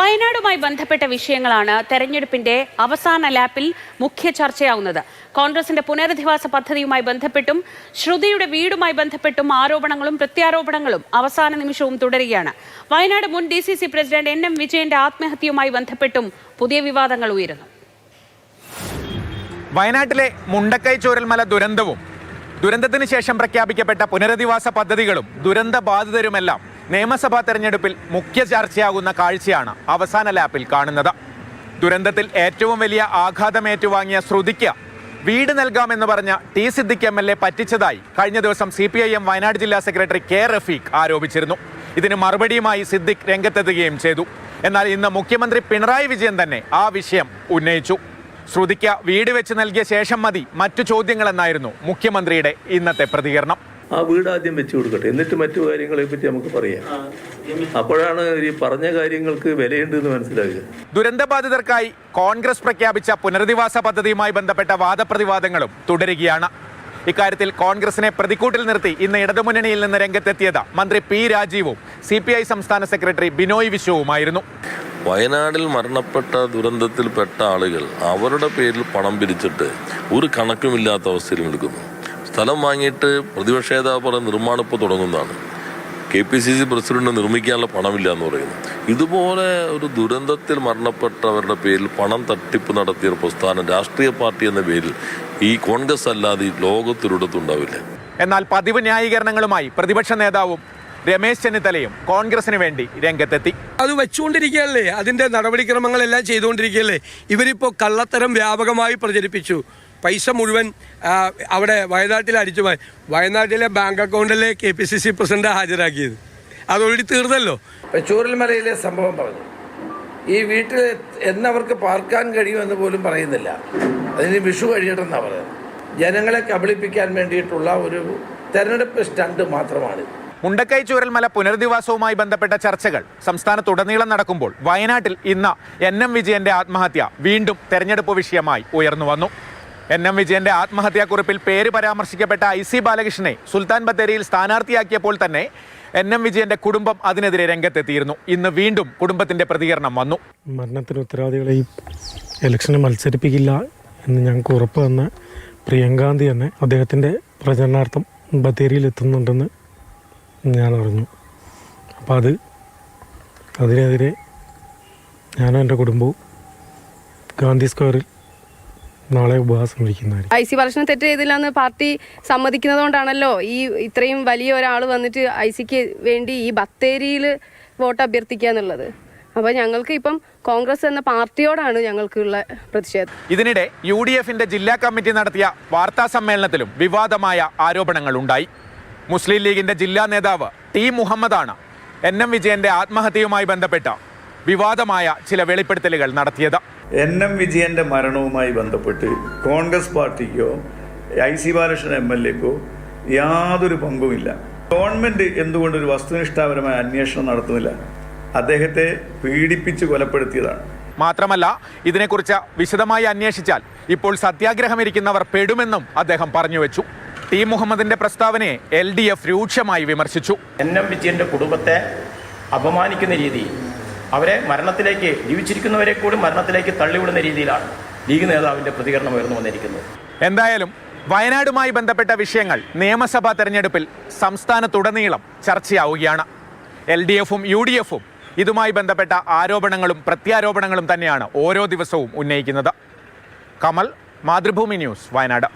വയനാടുമായി ബന്ധപ്പെട്ട വിഷയങ്ങളാണ് തെരഞ്ഞെടുപ്പിന്റെ അവസാന ലാപ്പിൽ മുഖ്യ ചർച്ചയാവുന്നത്. കോൺഗ്രസിന്റെ പുനരധിവാസ പദ്ധതിയുമായി ബന്ധപ്പെട്ടും ശ്രുതിയുടെ വീടുമായി ബന്ധപ്പെട്ടും ആരോപണങ്ങളും പ്രത്യാരോപണങ്ങളും അവസാന നിമിഷവും തുടരുകയാണ്. വയനാട് മുൻ DCC പ്രസിഡന്റ് NM വിജയന്റെ ആത്മഹത്യയുമായി ബന്ധപ്പെട്ടും പുതിയ വിവാദങ്ങൾ ഉയരുന്നു. വയനാട്ടിലെ മുണ്ടക്കൈ ചൂരൽമല ദുരന്തത്തിന് ശേഷം പ്രഖ്യാപിക്കപ്പെട്ട പുനരധിവാസ പദ്ധതികളും ദുരന്ത ബാധിതരുമെല്ലാം നിയമസഭാ തെരഞ്ഞെടുപ്പിൽ മുഖ്യ ചർച്ചയാകുന്ന കാഴ്ചയാണ് അവസാന ലാപ്പിൽ കാണുന്നത്. ദുരന്തത്തിൽ ഏറ്റവും വലിയ ആഘാതമേറ്റുവാങ്ങിയ ശ്രുതിക്ക് വീട് നൽകാമെന്ന് പറഞ്ഞ T. സിദ്ദിഖ് MLA പറ്റിച്ചതായി കഴിഞ്ഞ ദിവസം CPIM വയനാട് ജില്ലാ സെക്രട്ടറി K. റഫീഖ് ആരോപിച്ചിരുന്നു. ഇതിന് മറുപടിയുമായി സിദ്ദിഖ് രംഗത്തെത്തുകയും ചെയ്തു. എന്നാൽ ഇന്ന് മുഖ്യമന്ത്രി പിണറായി വിജയൻ തന്നെ ആ വിഷയം ഉന്നയിച്ചു. ശ്രുതിക്ക് വീട് വെച്ച് നൽകിയ ശേഷം മതി മറ്റു ചോദ്യങ്ങളെന്നായിരുന്നു മുഖ്യമന്ത്രിയുടെ ഇന്നത്തെ പ്രതികരണം. ആ വീട് ആദ്യം വെച്ചു കൊടുക്കട്ടെ, എന്നിട്ട് മറ്റു കാര്യങ്ങളെ പറ്റി നമുക്ക് പറയാം. അപ്പോഴാണ് ഈ പറഞ്ഞ കാര്യങ്ങൾക്ക് വിലയുണ്ടെന്ന് മനസ്സിലാക്കുക. ദുരന്തബാധിതർക്കായി കോൺഗ്രസ് പ്രഖ്യാപിച്ച പുനരധിവാസ പദ്ധതിയുമായി ബന്ധപ്പെട്ട വാദപ്രതിവാദങ്ങളും തുടരുകയാണ്. ഇക്കാര്യത്തിൽ കോൺഗ്രസിനെ പ്രതിക്കൂട്ടിൽ നിർത്തി ഇന്ന് ഇടതുമുന്നണിയിൽ നിന്ന് രംഗത്തെത്തിയത് മന്ത്രി P. രാജീവും CPI സംസ്ഥാന സെക്രട്ടറി ബിനോയ് വിശ്വവുമായിരുന്നു. വയനാടിൽ മരണപ്പെട്ട ദുരന്തത്തിൽപ്പെട്ട ആളുകൾ അവരുടെ പേരിൽ പണം പിരിച്ചിട്ട് ഒരു കണക്കുമില്ലാത്ത അവസ്ഥയിൽ നിൽക്കുന്നു. സ്ഥലം വാങ്ങിയിട്ട് പ്രതിപക്ഷ നേതാവ് പറഞ്ഞ നിർമ്മാണം ഇപ്പോൾ തുടങ്ങുന്നതാണ്. KPCC പ്രസിഡന്റ് നിർമ്മിക്കാനുള്ള പണമില്ല എന്ന് പറയുന്നു. ഇതുപോലെ ഒരു ദുരന്തത്തിൽ മരണപ്പെട്ടവരുടെ പേരിൽ പണം തട്ടിപ്പ് നടത്തിയ പ്രസ്ഥാനം രാഷ്ട്രീയ പാർട്ടി എന്ന പേരിൽ ഈ കോൺഗ്രസ് അല്ലാതെ ഈ ലോകത്തിലൊരിടത്തുണ്ടാവില്ല. എന്നാൽ പതിവ് ന്യായീകരണങ്ങളുമായി പ്രതിപക്ഷ നേതാവും രമേശ് ചെന്നിത്തലയും കോൺഗ്രസിന് വേണ്ടി രംഗത്തെത്തി. അത് വെച്ചുകൊണ്ടിരിക്കുകയല്ലേ, അതിൻ്റെ നടപടിക്രമങ്ങളെല്ലാം ചെയ്തുകൊണ്ടിരിക്കുകയല്ലേ. ഇവരിപ്പോൾ കള്ളത്തരം വ്യാപകമായി പ്രചരിപ്പിച്ചു. പൈസ മുഴുവൻ അവിടെ വയനാട്ടിൽ അടിച്ചു പോയി. വയനാട്ടിലെ ബാങ്ക് അക്കൗണ്ടിലെ KPCC പ്രസിഡന്റ് ഹാജരാക്കിയത് അതോടി തീർന്നല്ലോ. ചൂരൽമലയിലെ സംഭവം പറഞ്ഞു. ഈ വീട്ടിൽ എന്നവർക്ക് പാർക്കാൻ കഴിയുമെന്ന് പോലും പറയുന്നില്ല. അതിന് വിഷു കഴിയട്ടെന്നാണ് പറയുന്നത്. ജനങ്ങളെ കബളിപ്പിക്കാൻ വേണ്ടിയിട്ടുള്ള ഒരു തെരഞ്ഞെടുപ്പ് സ്റ്റണ്ട് മാത്രമാണ്. മുണ്ടക്കൈ ചൂരൽമല പുനരധിവാസവുമായി ബന്ധപ്പെട്ട ചർച്ചകൾ സംസ്ഥാനത്തുടനീളം നടക്കുമ്പോൾ വയനാട്ടിൽ ഇന്ന് NM വിജയന്റെ ആത്മഹത്യ വീണ്ടും തെരഞ്ഞെടുപ്പ് വിഷയമായി ഉയർന്നു വന്നു. NM വിജയന്റെ ആത്മഹത്യാക്കുറിപ്പിൽ പേര് പരാമർശിക്കപ്പെട്ട IC ബാലകൃഷ്ണനെ സുൽത്താൻ ബത്തേരിയിൽ സ്ഥാനാർത്ഥിയാക്കിയപ്പോൾ തന്നെ NM വിജയന്റെ കുടുംബം അതിനെതിരെ രംഗത്തെത്തിയിരുന്നു. ഇന്ന് വീണ്ടും കുടുംബത്തിന്റെ പ്രതികരണം വന്നു. മരണത്തിന് ഉത്തരവാദികളെ ഈ ഇലക്ഷന് മത്സരിപ്പിക്കില്ല എന്ന് ഞങ്ങൾക്ക് ഉറപ്പ് തന്ന പ്രിയങ്കാന്തി തന്നെ അദ്ദേഹത്തിൻ്റെ പ്രചരണാർത്ഥം ബത്തേരിയിൽ എത്തുന്നുണ്ടെന്ന് ഞാൻ അറിഞ്ഞു. അപ്പോൾ അതിനെതിരെ ഞാനും എൻ്റെ കുടുംബവും ഗാന്ധി സ്ക്വയറിൽ നാളെ ഉപവാസം ഇരിക്കുന്നതായിരിക്കും. IC ബാലകൃഷ്ണൻ തെറ്റ് ചെയ്തില്ല എന്ന് പാർട്ടി സമ്മതിക്കുന്നത് കൊണ്ടാണല്ലോ ഈ ഇത്രയും വലിയ ഒരാൾ വന്നിട്ട് ICക്ക് വേണ്ടി ഈ ബത്തേരിയിൽ വോട്ട് അഭ്യർത്ഥിക്കുക എന്നുള്ളത്. അപ്പോൾ ഞങ്ങൾക്ക് ഇപ്പം കോൺഗ്രസ് എന്ന പാർട്ടിയോടാണ് ഞങ്ങൾക്കുള്ള പ്രതിഷേധം. ഇതിനിടെ UDFന്റെ ജില്ലാ കമ്മിറ്റി നടത്തിയ വാർത്താ സമ്മേളനത്തിലും വിവാദമായ ആരോപണങ്ങൾ ഉണ്ടായി. മുസ്ലിം ലീഗിന്റെ ജില്ലാ നേതാവ് T. മുഹമ്മദാണ് NM വിജയന്റെ ആത്മഹത്യയുമായി ബന്ധപ്പെട്ട വിവാദമായ ചില വെളിപ്പെടുത്തലുകൾ നടത്തിയത്. NM വിജയന്റെ മരണവുമായി ബന്ധപ്പെട്ട് കോൺഗ്രസ് പാർട്ടിക്കോ IC ബാലകൃഷ്ണൻ MLAക്കോ യാതൊരു പങ്കുമില്ല. ഗവൺമെന്റ് എന്തുകൊണ്ടൊരു വസ്തുനിഷ്ഠാപരമായ അന്വേഷണം നടത്തുന്നില്ല? അദ്ദേഹത്തെ പീഡിപ്പിച്ച് കൊലപ്പെടുത്തിയതാണ്. മാത്രമല്ല, ഇതിനെക്കുറിച്ച് വിശദമായി അന്വേഷിച്ചാൽ ഇപ്പോൾ സത്യാഗ്രഹമിരിക്കുന്നവർ പെടുമെന്നും അദ്ദേഹം പറഞ്ഞുവെച്ചു. T. മുഹമ്മദിന്റെ പ്രസ്താവനയെ LDF രൂക്ഷമായി വിമർശിച്ചു. NM വിജയന്റെ കുടുംബത്തെ അപമാനിക്കുന്ന രീതിയിൽ, അവരെ മരണത്തിലേക്ക്, ജീവിച്ചിരിക്കുന്നവരെ കൂടി മരണത്തിലേക്ക് തള്ളിവിടുന്ന രീതിയിലാണ് ലീഗ് നേതാവിന്റെ പ്രതികരണം ഉയർന്നു വന്നിരിക്കുന്നത്. എന്തായാലും വയനാടുമായി ബന്ധപ്പെട്ട വിഷയങ്ങൾ നിയമസഭാ തെരഞ്ഞെടുപ്പിൽ സംസ്ഥാനത്തുടനീളം ചർച്ചയാവുകയാണ്. LDFും UDFും ഇതുമായി ബന്ധപ്പെട്ട ആരോപണങ്ങളും പ്രത്യാരോപണങ്ങളും തന്നെയാണ് ഓരോ ദിവസവും ഉന്നയിക്കുന്നത്. കമൽ, മാതൃഭൂമി ന്യൂസ്, വയനാട്.